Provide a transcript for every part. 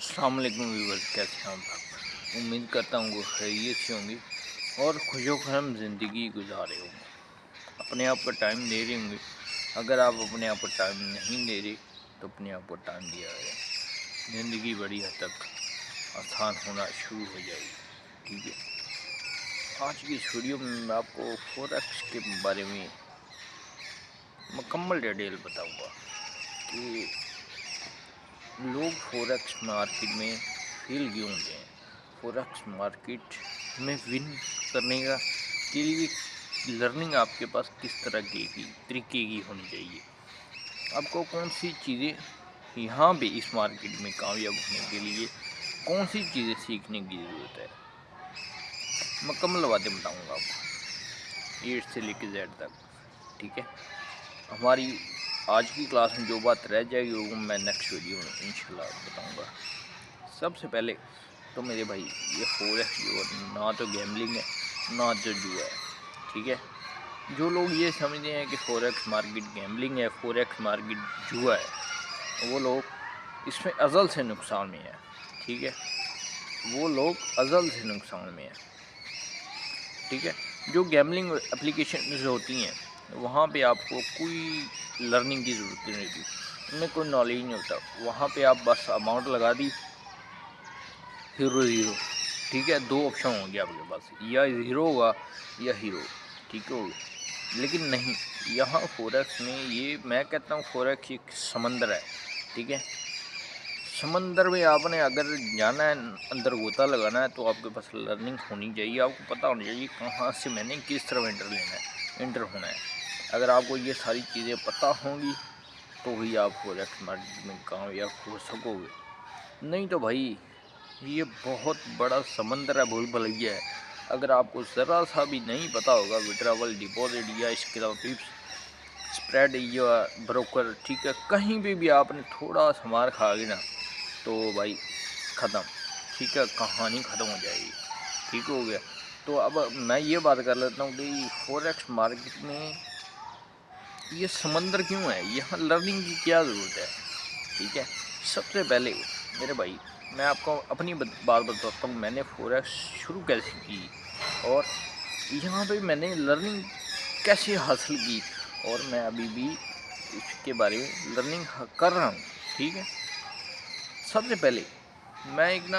السلام علیکم ویورز، کیسے ہیں آپ؟ امید کرتا ہوں وہ خیریت سے ہوں گی اور خوش و خرم زندگی گزارے ہوں گے، اپنے آپ کو ٹائم دے رہے ہوں گے۔ اگر آپ اپنے آپ کو ٹائم نہیں دے رہے تو اپنے آپ کو ٹائم دیا جائے، زندگی بڑی حد تک آسان ہونا شروع ہو جائے گی، ٹھیک ہے؟ آج کی اس ویڈیو میں آپ کو فوریکس کے بارے میں مکمل ڈیٹیل بتاؤں گا کہ لوگ فوریکس مارکیٹ میں فیل کیوں ہوتے ہیں، فوریکس مارکیٹ میں ون کرنے کے لیے لرننگ آپ کے پاس کس طرح طریقے کی ہونی چاہیے، آپ کو کون سی چیزیں یہاں پہ اس مارکیٹ میں کامیاب ہونے کے لیے کون سی چیزیں سیکھنے کی ضرورت ہے، مکمل باتیں بتاؤں گا آپ کو A سے لے کے Z تک، ٹھیک ہے؟ ہماری آج کی کلاس میں جو بات رہ جائے گی وہ میں نیکسٹ ویڈیو میں انشاءاللہ بتاؤں گا۔ سب سے پہلے تو میرے بھائی یہ فوریکس جو نہ تو گیملنگ ہے نہ تو جوا ہے، ٹھیک ہے؟ جو لوگ یہ سمجھتے ہیں کہ فوریکس مارکیٹ گیملنگ ہے، فوریکس مارکیٹ جوا ہے، وہ لوگ اس میں ازل سے نقصان میں ہیں، ٹھیک ہے؟ وہ لوگ ازل سے نقصان میں ہیں، ٹھیک ہے؟ جو گیملنگ اپلیکیشنز ہوتی ہیں وہاں پہ آپ کو کوئی لرننگ کی ضرورت نہیں ہوتی، ان میں کوئی نالج نہیں ہوتا، وہاں پہ آپ بس اماؤنٹ لگا دی، زیرو، ٹھیک ہے؟ دو آپشن ہوں گے آپ کے پاس، یا زیرو ہوگا یا ہیرو، ٹھیک ہے؟ لیکن نہیں، یہاں فوریکس میں یہ میں کہتا ہوں فوریکس ایک سمندر ہے، ٹھیک ہے؟ سمندر میں آپ نے اگر جانا ہے، اندر غوطہ لگانا ہے تو آپ کے پاس لرننگ ہونی چاہیے، آپ کو پتہ ہونا چاہیے کہاں سے میں نے کس طرح انٹر ہونا ہے۔ اگر آپ کو یہ ساری چیزیں پتہ ہوں گی تو ہی آپ فوریکس مارکیٹ میں کامیاب ہو سکو گے، نہیں تو بھائی یہ بہت بڑا سمندر ہے، بھول بھلیا ہے۔ اگر آپ کو ذرا سا بھی نہیں پتہ ہوگا وڈراول، ڈپازٹ یا اس کے علاوہ ٹپس، اسپریڈ یا بروکر، ٹھیک ہے، کہیں بھی آپ نے تھوڑا سا مار کھا گیا نا تو بھائی ختم، ٹھیک ہے؟ کہانی ختم ہو جائے گی، ٹھیک ہو گیا؟ تو اب میں یہ بات کر لیتا ہوں کہ فوریکس مارکیٹ میں یہ سمندر کیوں ہے، یہاں لرننگ کی کیا ضرورت ہے، ٹھیک ہے؟ سب سے پہلے میرے بھائی میں آپ کو اپنی بات بتاتا ہوں، میں نے فوریکس شروع کیسے کی اور یہاں پہ میں نے لرننگ کیسے حاصل کی، اور میں ابھی بھی اس کے بارے میں لرننگ کر رہا ہوں، ٹھیک ہے؟ سب سے پہلے میں ایک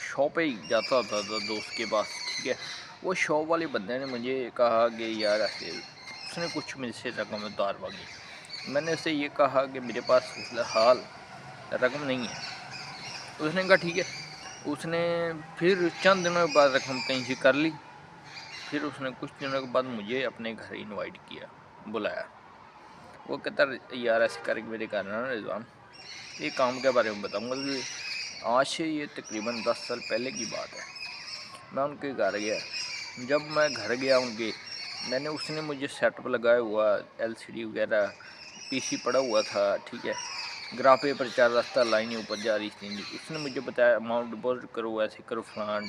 شاپ پہ جاتا تھا دوست کے پاس، ٹھیک ہے؟ وہ شاپ والے بندے نے مجھے کہا کہ یار اس نے کچھ مجھ سے رقم ادھار مانگی، میں نے اسے یہ کہا کہ میرے پاس فی الحال رقم نہیں ہے، اس نے کہا ٹھیک ہے، اس نے پھر چند دنوں کے بعد رقم کہیں سے کر لی، پھر اس نے کچھ دنوں کے بعد مجھے اپنے گھر انوائٹ کیا، بلایا، وہ کہتا یار ایسے کر کے میرے گھر نا رضوان یہ کام کے بارے میں بتاؤں گا تجھے۔ آج سے یہ تقریباً 10 سال پہلے کی بات ہے، میں ان کے گھر گیا، جب میں گھر گیا ان کے، اس نے مجھے سیٹ اپ لگایا ہوا، LCD وغیرہ، PC پڑا ہوا تھا، ٹھیک ہے؟ گرافے پر 4 راستہ لائنیں اوپر جا رہی تھیں، اس نے مجھے بتایا اماؤنٹ ڈپازٹ کرو، ایسے کرو، فلان،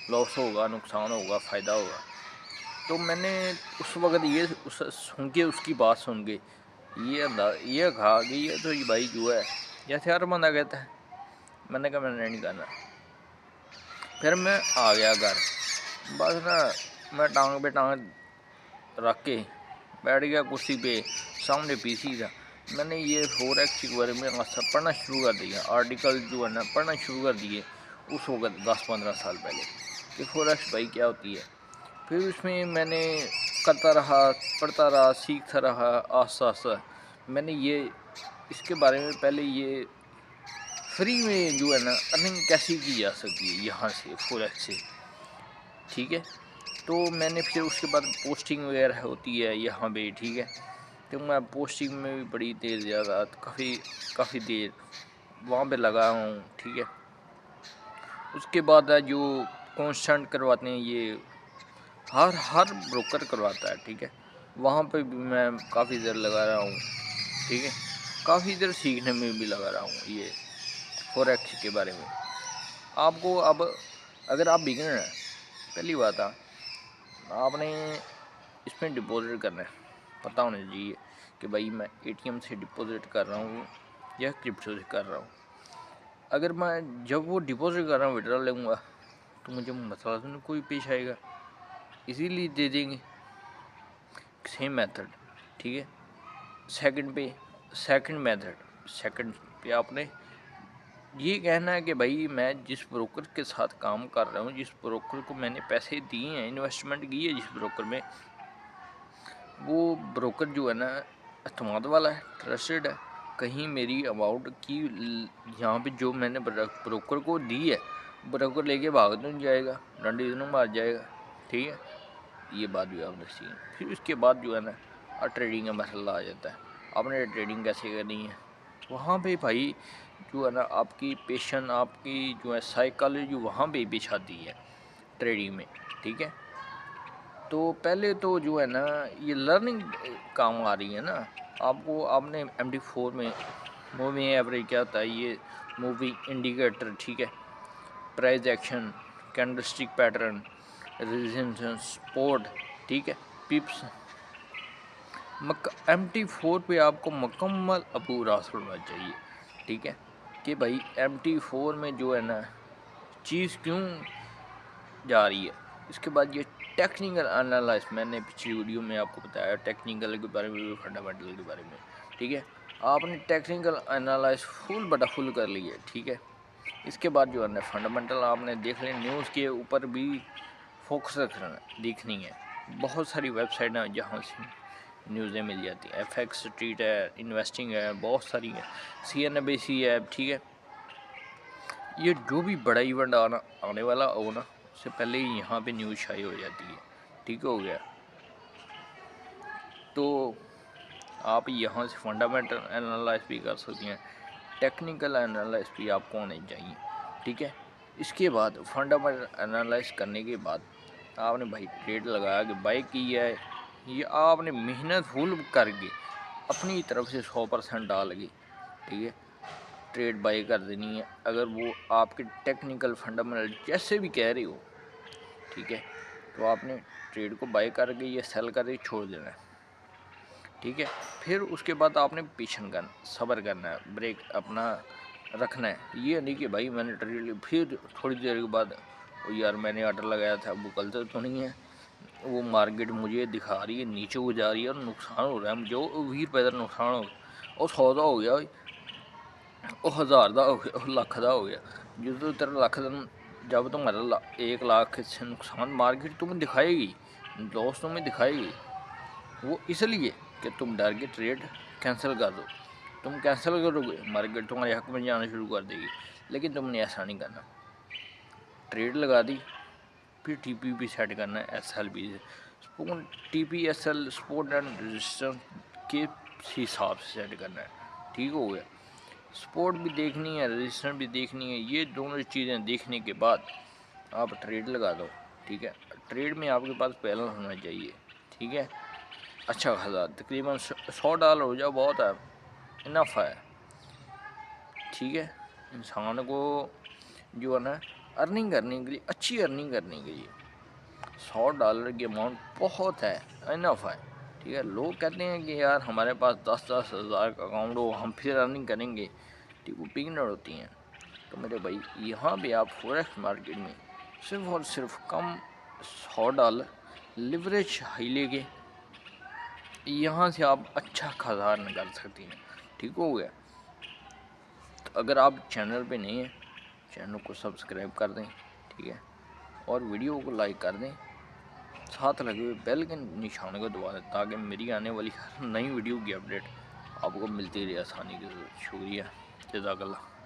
لاس ہوگا، نقصان ہوگا، فائدہ ہوگا۔ تو میں نے اس وقت یہ سن کے، اس کی بات سن کے یہ کہا کہ یہ تو بھائی جو ہے جیسے ہر بندہ کہتا ہے، میں نے کہا میں نے نہیں کرنا۔ پھر میں آ گیا گھر، بس میں ٹانگ پہ ٹانگ رکھ کے بیٹھ گیا کرسی پہ، سامنے PC تھا، میں نے یہ فوریکس کے بارے میں پڑھنا شروع کر دیا، آرٹیکل جو ہے نا پڑھنا شروع کر دیے اس وقت 10-15 سال پہلے کہ فوریکس بھائی کیا ہوتی ہے۔ پھر اس میں نے کرتا رہا، پڑھتا رہا، سیکھتا رہا، آہستہ آہستہ میں نے یہ اس کے بارے میں پہلے یہ فری میں جو ہے نا ارننگ کیسے کی جا سکتی ہے یہاں سے فوریکس سے، ٹھیک ہے؟ تو میں نے پھر اس کے بعد پوسٹنگ وغیرہ ہوتی ہے یہاں پہ، ٹھیک ہے؟ تو میں پوسٹنگ میں بھی بڑی دیر زیادہ کافی دیر وہاں پہ لگا ہوں، ٹھیک ہے؟ اس کے بعد جو کانسٹنٹ کرواتے ہیں یہ ہر بروکر کرواتا ہے، ٹھیک ہے؟ وہاں پہ بھی میں کافی دیر لگا رہا ہوں، ٹھیک ہے؟ کافی دیر سیکھنے میں بھی لگا رہا ہوں یہ فوریکس کے بارے میں۔ آپ کو اب اگر آپ بگنر ہیں، پہلی بات آپ نے اس میں ڈپازٹ کرنا ہے، پتہ ہونا چاہیے کہ بھائی میں ATM سے ڈپازٹ کر رہا ہوں یا کرپٹو سے کر رہا ہوں۔ اگر میں جب وہ ڈپازٹ کر رہا ہوں وڈرا لوں گا تو مجھے مسئلہ تو کوئی پیش آئے گا، اسی لیے دے دیں گے سیم میتھڈ، ٹھیک ہے۔ سیکنڈ پہ آپ نے یہ کہنا ہے کہ بھائی میں جس بروکر کے ساتھ کام کر رہا ہوں، جس بروکر کو میں نے پیسے دیے ہیں، انویسٹمنٹ کی ہے جس بروکر میں، وہ بروکر جو ہے نا اعتماد والا ہے، ٹرسٹڈ ہے، کہیں میری اماؤنٹ کی یہاں پہ جو میں نے بروکر کو دی ہے، بروکر لے کے بھاگ تو نہیں جائے گا، ڈنڈی دنوں مار جائے گا، ٹھیک ہے۔ یہ بات بھی آپ نے سی ہے۔ پھر اس کے بعد جو ہے نا ٹریڈنگ کا مسئلہ آ جاتا ہے، آپ نے ٹریڈنگ کیسے کرنی ہے، وہاں پہ بھائی جو ہے نا آپ کی پیشن، آپ کی جو ہے سائیکالوجی وہاں پہ پیچھ آتی ہے ٹریڈنگ میں، ٹھیک ہے۔ تو پہلے تو جو ہے نا یہ لرننگ کام آ رہی ہے نا آپ نے MD4 میں موونگ ایوریج کیا ہوتا ہے، یہ موونگ انڈیکیٹر، ٹھیک ہے، price action, candlestick pattern, resistance, support, ٹھیک ہے، پپس، MT4 پہ آپ کو مکمل عبور حاصل ہونا چاہیے، ٹھیک ہے، کہ بھائی MT4 میں جو ہے نا چیز کیوں جا رہی ہے۔ اس کے بعد یہ ٹیکنیکل انالائز، میں نے پچھلی ویڈیو میں آپ کو بتایا ٹیکنیکل کے بارے میں، فنڈامنٹل کے بارے میں، ٹھیک ہے۔ آپ نے ٹیکنیکل انالائز فل کر لی ہے، ٹھیک ہے۔ اس کے بعد جو ہے نا فنڈامنٹل آپ نے دیکھ لیں، نیوز کے اوپر بھی فوکس رکھنا دیکھنی ہے، بہت ساری ویب سائٹ ہیں جہاں سے نیوزیں مل جاتی ہیں، FX اسٹریٹ ہے، انویسٹنگ ہے، بہت ساری ہے، CNBC ہے، ٹھیک ہے۔ یہ جو بھی بڑا ایونٹ آنے والا ہو نا، اس سے پہلے ہی یہاں پہ نیوز شائع ہو جاتی ہے، ٹھیک ہو گیا۔ تو آپ یہاں سے فنڈامنٹل انالائز بھی کر سکتے ہیں، ٹیکنیکل انالائز بھی آپ کو ہونے چاہیے، ٹھیک ہے۔ اس کے بعد فنڈامنٹل انالائز کرنے کے بعد آپ نے بھائی ٹریڈ لگایا کہ بائی کی ہے، یہ آپ نے محنت فل کر کے اپنی طرف سے 100% ڈال گئی، ٹھیک ہے، ٹریڈ بائی کر دینی ہے۔ اگر وہ آپ کے ٹیکنیکل فنڈامنٹل جیسے بھی کہہ رہے ہو، ٹھیک ہے، تو آپ نے ٹریڈ کو بائی کر کے یا سیل کر کے چھوڑ دینا ہے، ٹھیک ہے۔ پھر اس کے بعد آپ نے پیشن کرنا، صبر کرنا ہے، بریک اپنا رکھنا ہے، یہ نہیں کہ بھائی میں نے ٹریڈ لی پھر تھوڑی دیر کے بعد یار میں نے آرڈر لگایا تھا وہ غلط تو نہیں ہے، وہ مارکیٹ مجھے دکھا رہی ہے نیچے کو جا رہی ہے اور نقصان ہو رہا ہے، مجھے 20 روپے کا نقصان ہو گیا، اور 100 کا ہو گیا، وہ 1000 کا ہو گیا، اور لکھ کا ہو گیا، جو تیرا لکھ جب تمہارا 1 لاکھ سے نقصان مارکیٹ تمہیں دکھائے گی، لاس تمہیں دکھائے گی، وہ اس لیے کہ تم ڈر کے ٹریڈ کینسل کر دو، تم کینسل کرو گے مارکیٹ تمہارے حق میں جانا شروع کر دے گی، لیکن تم نے ایسا نہیں کرنا، ٹریڈ لگا دی، پھر TP سیٹ کرنا ہے، SLP سے TP/SL سپورٹ اینڈ ریزسٹنس کے حساب سے سیٹ کرنا ہے، ٹھیک ہو گیا۔ سپورٹ بھی دیکھنی ہے، ریزسٹنس بھی دیکھنی ہے، یہ دونوں چیزیں دیکھنے کے بعد آپ ٹریڈ لگا دو، ٹھیک ہے۔ ٹریڈ میں آپ کے پاس بیلنس ہونا چاہیے، ٹھیک ہے، اچھا خاصا، تقریباً $100 ہو جائے بہت ہے، انف ہے، ٹھیک ہے۔ انسان کو جو ہے نا ارننگ کرنے کے لیے، اچھی ارننگ کرنے کے لیے $100 کی اماؤنٹ بہت ہے، انف ہے، ٹھیک ہے۔ لوگ کہتے ہیں کہ یار ہمارے پاس 10 ہزار کا اکاؤنٹ ہو ہم پھر ارننگ کریں گے، ٹھیک، وہ بگنر ہوتی ہیں۔ تو میرے بھائی یہاں پہ آپ فوریکس مارکیٹ میں صرف اور صرف کم $100 لیوریج ہائی لے کے یہاں سے آپ اچھا خاصا ارن کر سکتے ہیں، ٹھیک ہو گیا۔ تو اگر آپ چینل پہ نہیں ہیں، چینل کو سبسکرائب کر دیں، ٹھیک ہے، اور ویڈیو کو لائک کر دیں، ساتھ لگے ہوئے بیل کے نشانے کو دبا دیں تاکہ میری آنے والی ہر نئی ویڈیو کی اپڈیٹ آپ کو ملتی رہے آسانی کے ساتھ۔ شکریہ، جزاک اللہ۔